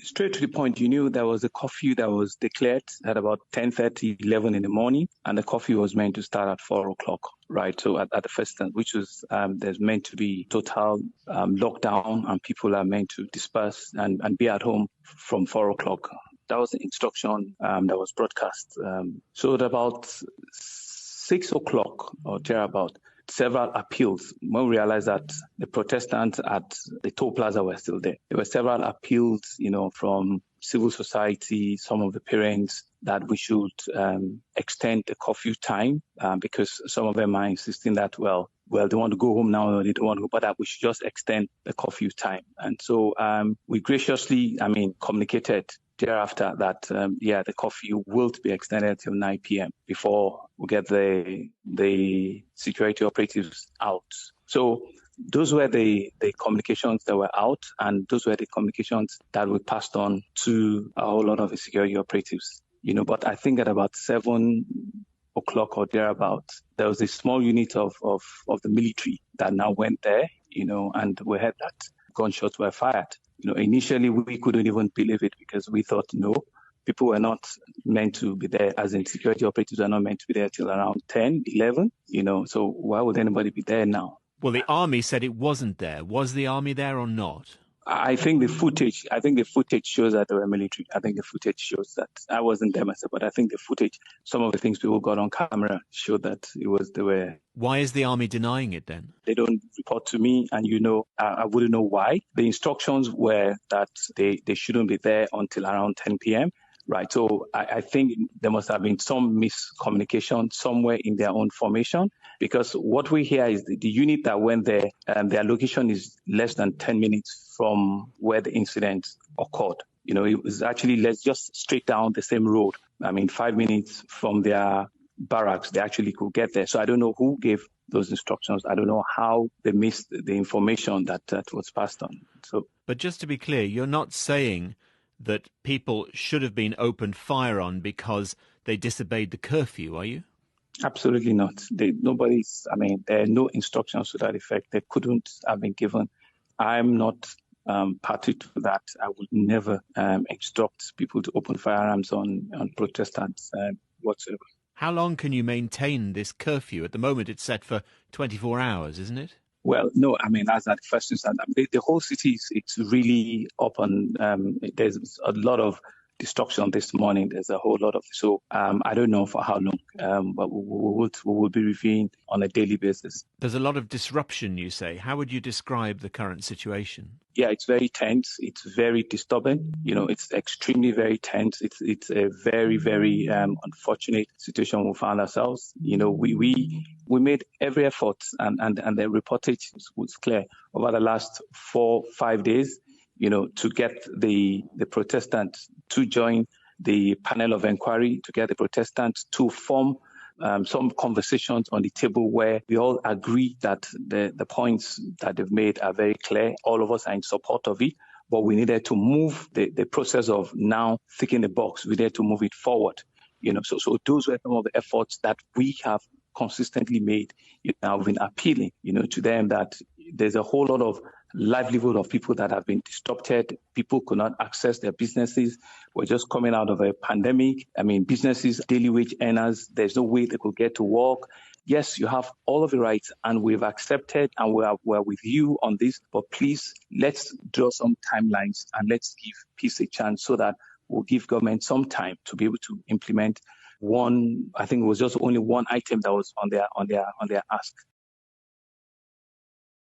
Straight to the point, you knew there was a curfew that was declared at about 10:30, 11 in the morning, and the curfew was meant to start at 4 o'clock, right? So at the first time, which was, there's meant to be total lockdown, and people are meant to disperse and be at home from 4 o'clock. That was the instruction that was broadcast. So at about 6 o'clock or thereabout, several appeals. When we realized that the Protestants at the toll plaza were still there, there were several appeals, from civil society, some of the parents, that we should extend the curfew time because some of them are insisting that, well, they want to go home now, or they don't want to go, but that we should just extend the curfew time. And so we graciously, communicated thereafter that, the curfew will be extended till 9 p.m. before we get the security operatives out. So those were the communications that were out, and those were the communications that we passed on to a whole lot of the security operatives. But I think at about 7 o'clock or thereabout, there was a small unit of the military that now went there, and we heard that gunshots were fired. Initially we couldn't even believe it because we thought, no, people were not meant to be there, as in security operatives are not meant to be there till around 10, 11, so why would anybody be there now? Well, the army said it wasn't there. Was the army there or not? I think the footage shows that they were military. I think the footage shows that. I wasn't there myself, but I think the footage, some of the things people got on camera showed that they were. Why is the army denying it then? They don't report to me, and I wouldn't know why. The instructions were that they shouldn't be there until around 10 p.m. Right. So I think there must have been some miscommunication somewhere in their own formation, because what we hear is the unit that went there, their location is less than 10 minutes from where the incident occurred. It was actually just straight down the same road. 5 minutes from their barracks, they actually could get there. So I don't know who gave those instructions. I don't know how they missed the information that was passed on. So, but just to be clear, you're not saying that people should have been opened fire on because they disobeyed the curfew, are you? Absolutely not. There are no instructions to that effect. They couldn't have been given. I'm not party to that. I would never instruct people to open firearms on Protestants whatsoever. How long can you maintain this curfew? At the moment it's set for 24 hours, isn't it? Well, no, that's not the first instance. The whole city it's really up on. There's a lot of destruction this morning. There's a whole lot of. So I don't know for how long, but we will be reviewing on a daily basis. There's a lot of disruption, you say. How would you describe the current situation? Yeah, it's very tense. It's very disturbing. It's extremely very tense. It's a very, very unfortunate situation we found ourselves. We made every effort, and the reportage was clear over the last 4-5 days, to get the Protestants to join the panel of inquiry, to get the Protestants to form some conversations on the table where we all agree that the points that they've made are very clear. All of us are in support of it, but we needed to move the process of now ticking the box. We needed to move it forward. So those were some of the efforts that we have consistently made. I've been appealing, to them that there's a whole lot of livelihood of people that have been disrupted. People could not access their businesses. We're just coming out of a pandemic. Businesses, daily wage earners, there's no way they could get to work. Yes, you have all of the rights, and we've accepted, and we're with you on this. But please, let's draw some timelines, and let's give peace a chance so that we'll give government some time to be able to implement one. I think it was just only one item that was on their ask.